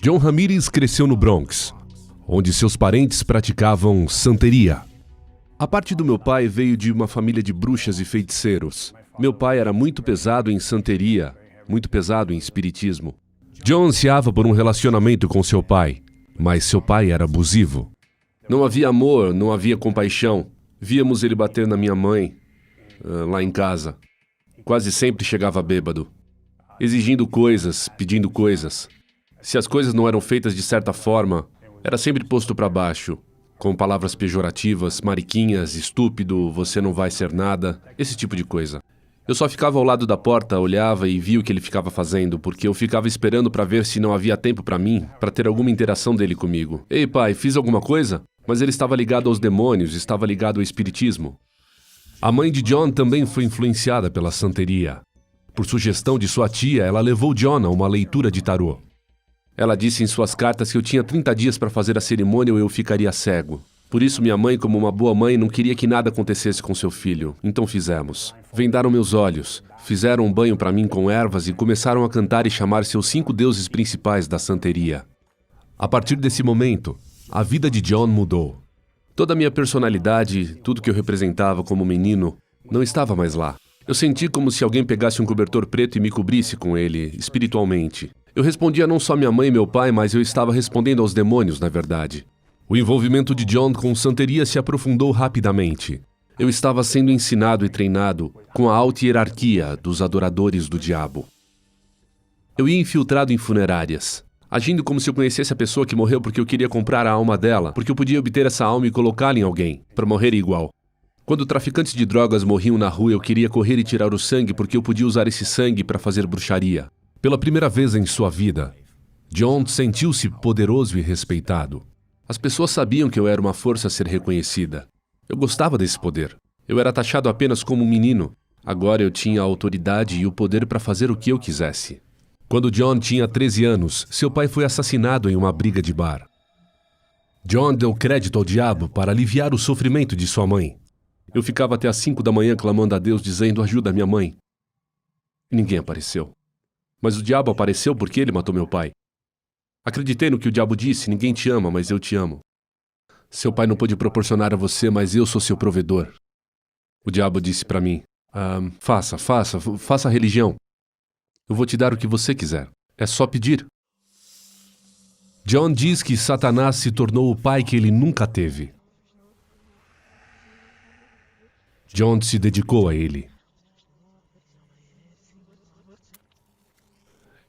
John Ramirez cresceu no Bronx, onde seus parentes praticavam santeria. A parte do meu pai veio de uma família de bruxas e feiticeiros. Meu pai era muito pesado em santeria, muito pesado em espiritismo. John ansiava por um relacionamento com seu pai, mas seu pai era abusivo. Não havia amor, não havia compaixão. Víamos ele bater na minha mãe, lá em casa. Quase sempre chegava bêbado, exigindo coisas, pedindo coisas. Se as coisas não eram feitas de certa forma, era sempre posto para baixo, com palavras pejorativas, mariquinhas, estúpido, você não vai ser nada, esse tipo de coisa. Eu só ficava ao lado da porta, olhava e via o que ele ficava fazendo, porque eu ficava esperando para ver se não havia tempo para mim, para ter alguma interação dele comigo. Ei, pai, fiz alguma coisa? Mas ele estava ligado aos demônios, estava ligado ao espiritismo. A mãe de John também foi influenciada pela santeria. Por sugestão de sua tia, ela levou John a uma leitura de tarô. Ela disse em suas cartas que eu tinha 30 dias para fazer a cerimônia ou eu ficaria cego. Por isso minha mãe, como uma boa mãe, não queria que nada acontecesse com seu filho. Então fizemos. Vendaram meus olhos, fizeram um banho para mim com ervas e começaram a cantar e chamar seus 5 deuses principais da santeria. A partir desse momento, a vida de John mudou. Toda a minha personalidade, tudo que eu representava como menino, não estava mais lá. Eu senti como se alguém pegasse um cobertor preto e me cobrisse com ele, espiritualmente. Eu respondia não só minha mãe e meu pai, mas eu estava respondendo aos demônios, na verdade. O envolvimento de John com santeria se aprofundou rapidamente. Eu estava sendo ensinado e treinado com a alta hierarquia dos adoradores do diabo. Eu ia infiltrado em funerárias, agindo como se eu conhecesse a pessoa que morreu porque eu queria comprar a alma dela, porque eu podia obter essa alma e colocá-la em alguém, para morrer igual. Quando traficantes de drogas morriam na rua, eu queria correr e tirar o sangue porque eu podia usar esse sangue para fazer bruxaria. Pela primeira vez em sua vida, John sentiu-se poderoso e respeitado. As pessoas sabiam que eu era uma força a ser reconhecida. Eu gostava desse poder. Eu era taxado apenas como um menino. Agora eu tinha a autoridade e o poder para fazer o que eu quisesse. Quando John tinha 13 anos, seu pai foi assassinado em uma briga de bar. John deu crédito ao diabo para aliviar o sofrimento de sua mãe. Eu ficava até às 5 da manhã clamando a Deus, dizendo, ajuda minha mãe. E ninguém apareceu. Mas o diabo apareceu porque ele matou meu pai. Acreditei no que o diabo disse, ninguém te ama, mas eu te amo. Seu pai não pôde proporcionar a você, mas eu sou seu provedor. O diabo disse para mim, faça a religião. Eu vou te dar o que você quiser. É só pedir. John diz que Satanás se tornou o pai que ele nunca teve. John se dedicou a ele.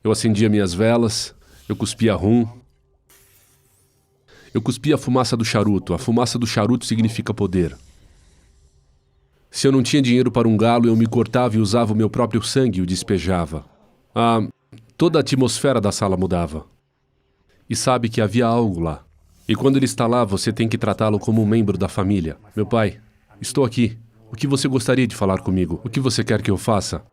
Eu acendia minhas velas, eu cuspia rum. Eu cuspia a fumaça do charuto. A fumaça do charuto significa poder. Se eu não tinha dinheiro para um galo, eu me cortava e usava o meu próprio sangue e o despejava. Toda a atmosfera da sala mudava. E sabe que havia algo lá. E quando ele está lá, você tem que tratá-lo como um membro da família. Meu pai, estou aqui. O que você gostaria de falar comigo? O que você quer que eu faça?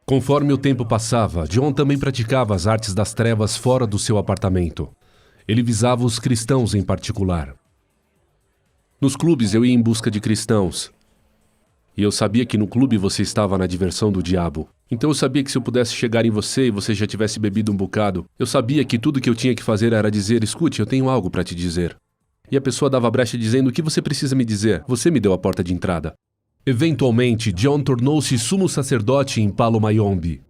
Conforme o tempo passava, John também praticava as artes das trevas fora do seu apartamento. Ele visava os cristãos em particular. Nos clubes eu ia em busca de cristãos. E eu sabia que no clube você estava na diversão do diabo. Então eu sabia que se eu pudesse chegar em você e você já tivesse bebido um bocado, eu sabia que tudo que eu tinha que fazer era dizer, escute, eu tenho algo para te dizer. E a pessoa dava brecha dizendo, o que você precisa me dizer? Você me deu a porta de entrada. Eventualmente, John tornou-se sumo sacerdote em Palo Mayombe,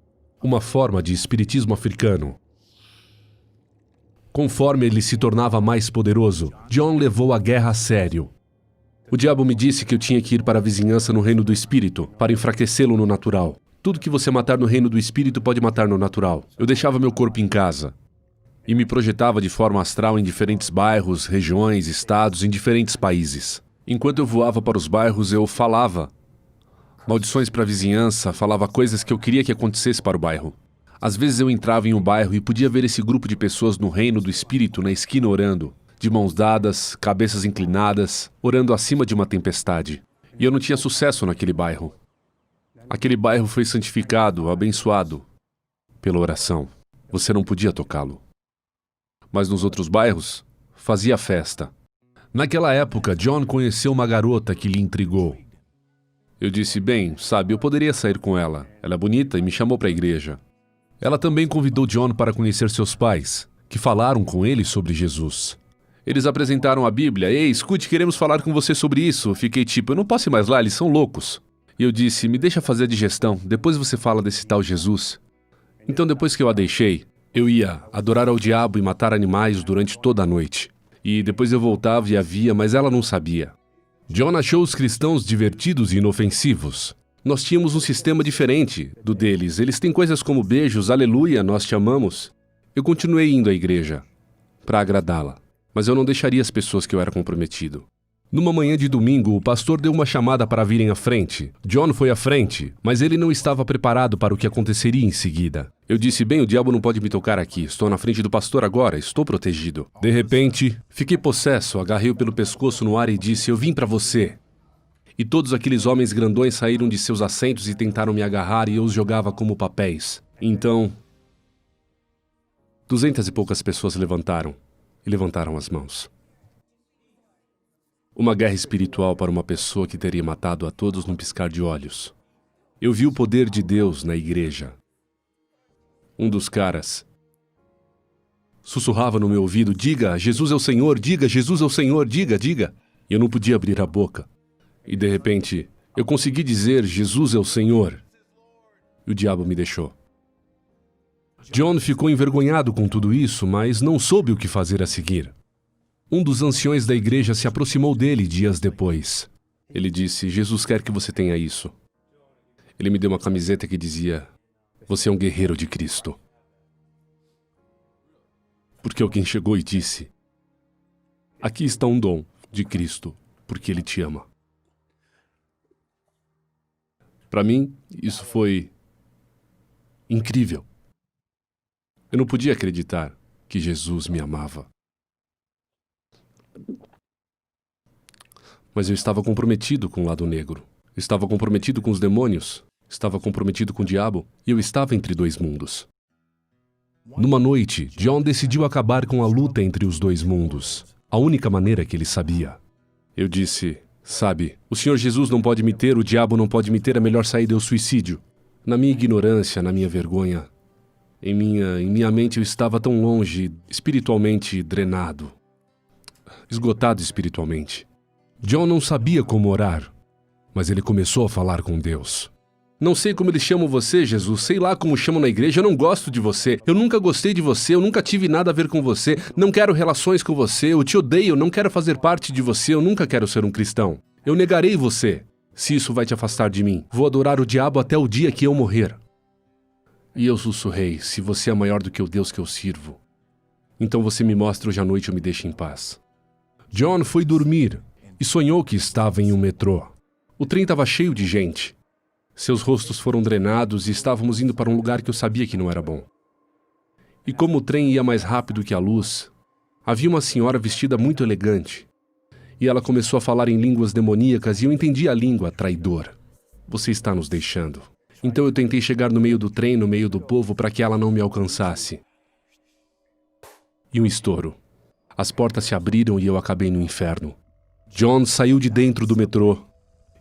uma forma de espiritismo africano. Conforme ele se tornava mais poderoso, John levou a guerra a sério. O diabo me disse que eu tinha que ir para a vizinhança no reino do espírito, para enfraquecê-lo no natural. Tudo que você matar no reino do espírito pode matar no natural. Eu deixava meu corpo em casa e me projetava de forma astral em diferentes bairros, regiões, estados, em diferentes países. Enquanto eu voava para os bairros, eu falava maldições para a vizinhança, falava coisas que eu queria que acontecesse para o bairro. Às vezes eu entrava em um bairro e podia ver esse grupo de pessoas no reino do espírito na esquina orando, de mãos dadas, cabeças inclinadas, orando acima de uma tempestade. E eu não tinha sucesso naquele bairro. Aquele bairro foi santificado, abençoado pela oração. Você não podia tocá-lo. Mas nos outros bairros, fazia festa. Naquela época, John conheceu uma garota que lhe intrigou. Eu disse, bem, sabe, eu poderia sair com ela. Ela é bonita e me chamou para a igreja. Ela também convidou John para conhecer seus pais, que falaram com ele sobre Jesus. Eles apresentaram a Bíblia. Ei, escute, queremos falar com você sobre isso. Eu fiquei tipo, eu não posso ir mais lá, eles são loucos. E eu disse, me deixa fazer a digestão, depois você fala desse tal Jesus. Então depois que eu a deixei, eu ia adorar ao diabo e matar animais durante toda a noite. E depois eu voltava e a via, mas ela não sabia. John achou os cristãos divertidos e inofensivos. Nós tínhamos um sistema diferente do deles. Eles têm coisas como beijos, aleluia, nós te amamos. Eu continuei indo à igreja para agradá-la, mas eu não deixaria as pessoas que eu era comprometido. Numa manhã de domingo, o pastor deu uma chamada para virem à frente. John foi à frente, mas ele não estava preparado para o que aconteceria em seguida. Eu disse, bem, o diabo não pode me tocar aqui. Estou na frente do pastor agora, estou protegido. De repente, fiquei possesso, agarrei-o pelo pescoço no ar e disse, eu vim para você. E todos aqueles homens grandões saíram de seus assentos e tentaram me agarrar e eu os jogava como papéis. Então, 200 e poucas pessoas levantaram as mãos. Uma guerra espiritual para uma pessoa que teria matado a todos num piscar de olhos. Eu vi o poder de Deus na igreja. Um dos caras sussurrava no meu ouvido, diga, Jesus é o Senhor, diga, Jesus é o Senhor, diga, diga. E eu não podia abrir a boca. E de repente, eu consegui dizer, Jesus é o Senhor. E o diabo me deixou. John ficou envergonhado com tudo isso, mas não soube o que fazer a seguir. Um dos anciões da igreja se aproximou dele dias depois. Ele disse, Jesus quer que você tenha isso. Ele me deu uma camiseta que dizia, você é um guerreiro de Cristo. Porque alguém chegou e disse, aqui está um dom de Cristo, porque Ele te ama. Para mim, isso foi incrível. Eu não podia acreditar que Jesus me amava. Mas eu estava comprometido com o lado negro. Eu estava comprometido com os demônios. Estava comprometido com o diabo. E eu estava entre dois mundos. Numa noite, John decidiu acabar com a luta entre os dois mundos. A única maneira que ele sabia. Eu disse, sabe, o Senhor Jesus não pode me ter, o diabo não pode me ter, é melhor sair do suicídio. Na minha ignorância, na minha vergonha, em minha mente eu estava tão longe, espiritualmente drenado. Esgotado espiritualmente. John não sabia como orar, mas ele começou a falar com Deus. Não sei como eles chamam você, Jesus, sei lá como chamam na igreja, eu não gosto de você, eu nunca gostei de você, eu nunca tive nada a ver com você, não quero relações com você, eu te odeio, eu não quero fazer parte de você, eu nunca quero ser um cristão. Eu negarei você, se isso vai te afastar de mim. Vou adorar o diabo até o dia que eu morrer. E eu sussurrei, se você é maior do que o Deus que eu sirvo, então você me mostra hoje à noite ou me deixa em paz. John foi dormir e sonhou que estava em um metrô. O trem estava cheio de gente. Seus rostos foram drenados e estávamos indo para um lugar que eu sabia que não era bom. E como o trem ia mais rápido que a luz, havia uma senhora vestida muito elegante. E ela começou a falar em línguas demoníacas e eu entendi a língua, traidor. Você está nos deixando. Então eu tentei chegar no meio do trem, no meio do povo, para que ela não me alcançasse. E um estouro. As portas se abriram e eu acabei no inferno. John saiu de dentro do metrô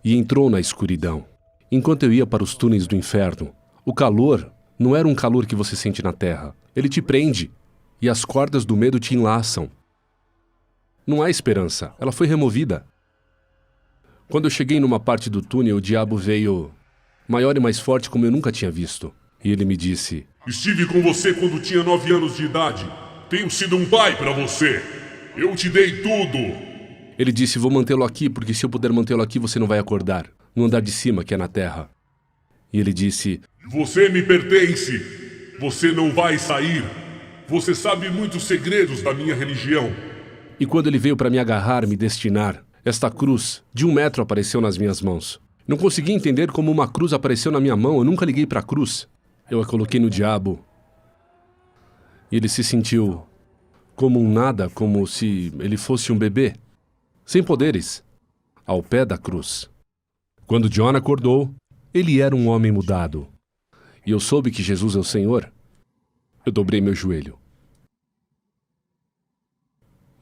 e entrou na escuridão. Enquanto eu ia para os túneis do inferno, o calor não era um calor que você sente na terra. Ele te prende e as cordas do medo te enlaçam. Não há esperança, ela foi removida. Quando eu cheguei numa parte do túnel, o diabo veio maior e mais forte como eu nunca tinha visto. E ele me disse, estive com você quando tinha 9 anos de idade. Tenho sido um pai para você. Eu te dei tudo. Ele disse, vou mantê-lo aqui, porque se eu puder mantê-lo aqui, você não vai acordar. No andar de cima, que é na terra. E ele disse, você me pertence. Você não vai sair. Você sabe muitos segredos da minha religião. E quando ele veio para me agarrar, me destinar, esta cruz de 1 metro apareceu nas minhas mãos. Não consegui entender como uma cruz apareceu na minha mão, eu nunca liguei para a cruz. Eu a coloquei no diabo. E ele se sentiu como um nada, como se ele fosse um bebê, sem poderes, ao pé da cruz. Quando John acordou, ele era um homem mudado. E eu soube que Jesus é o Senhor. Eu dobrei meu joelho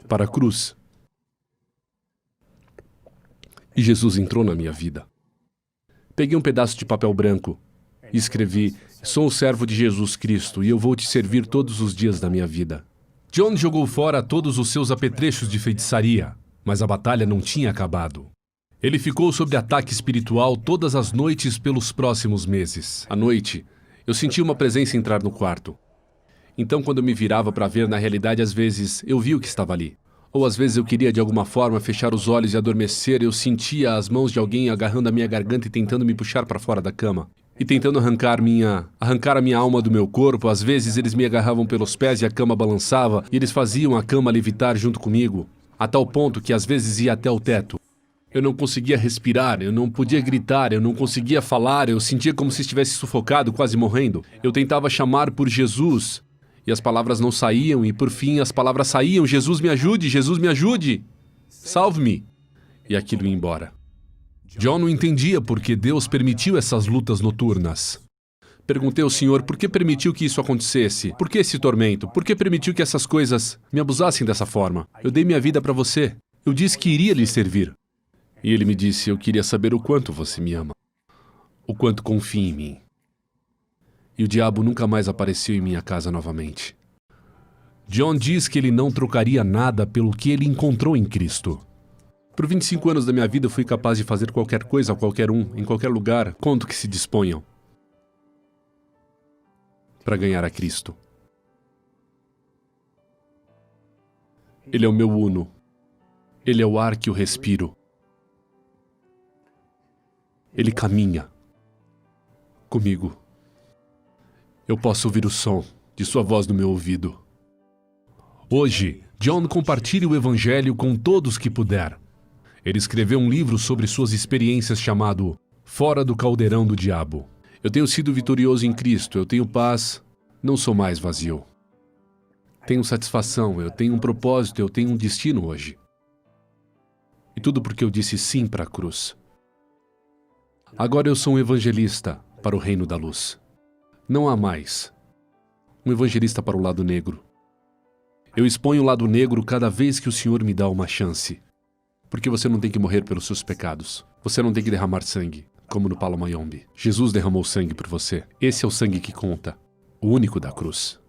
para a cruz. E Jesus entrou na minha vida. Peguei um pedaço de papel branco e escrevi, sou o servo de Jesus Cristo e eu vou te servir todos os dias da minha vida. John jogou fora todos os seus apetrechos de feitiçaria, mas a batalha não tinha acabado. Ele ficou sob ataque espiritual todas as noites pelos próximos meses. À noite, eu sentia uma presença entrar no quarto. Então, quando eu me virava para ver, na realidade, às vezes, eu via o que estava ali. Ou às vezes eu queria, de alguma forma, fechar os olhos e adormecer. Eu sentia as mãos de alguém agarrando a minha garganta e tentando me puxar para fora da cama. E tentando arrancar a minha alma do meu corpo. Às vezes eles me agarravam pelos pés e a cama balançava. E eles faziam a cama levitar junto comigo. A tal ponto que às vezes ia até o teto. Eu não conseguia respirar, eu não podia gritar, eu não conseguia falar. Eu sentia como se estivesse sufocado, quase morrendo. Eu tentava chamar por Jesus. E as palavras não saíam, e por fim as palavras saíam. Jesus me ajude, salve-me. E aquilo ia embora. John não entendia por que Deus permitiu essas lutas noturnas. Perguntei ao Senhor por que permitiu que isso acontecesse. Por que esse tormento? Por que permitiu que essas coisas me abusassem dessa forma? Eu dei minha vida para você. Eu disse que iria lhe servir. E ele me disse, eu queria saber o quanto você me ama. O quanto confia em mim. E o diabo nunca mais apareceu em minha casa novamente. John diz que ele não trocaria nada pelo que ele encontrou em Cristo. Por 25 anos da minha vida, eu fui capaz de fazer qualquer coisa a qualquer um, em qualquer lugar, quanto que se disponham, para ganhar a Cristo. Ele é o meu uno. Ele é o ar que eu respiro. Ele caminha comigo. Eu posso ouvir o som de sua voz no meu ouvido. Hoje, John compartilha o Evangelho com todos que puder. Ele escreveu um livro sobre suas experiências chamado Fora do Caldeirão do Diabo. Eu tenho sido vitorioso em Cristo, eu tenho paz, não sou mais vazio. Tenho satisfação, eu tenho um propósito, eu tenho um destino hoje. E tudo porque eu disse sim para a cruz. Agora eu sou um evangelista para o reino da luz. Não há mais um evangelista para o lado negro. Eu exponho o lado negro cada vez que o Senhor me dá uma chance. Porque você não tem que morrer pelos seus pecados. Você não tem que derramar sangue, como no Palo Mayombe. Jesus derramou sangue por você. Esse é o sangue que conta, o único da cruz.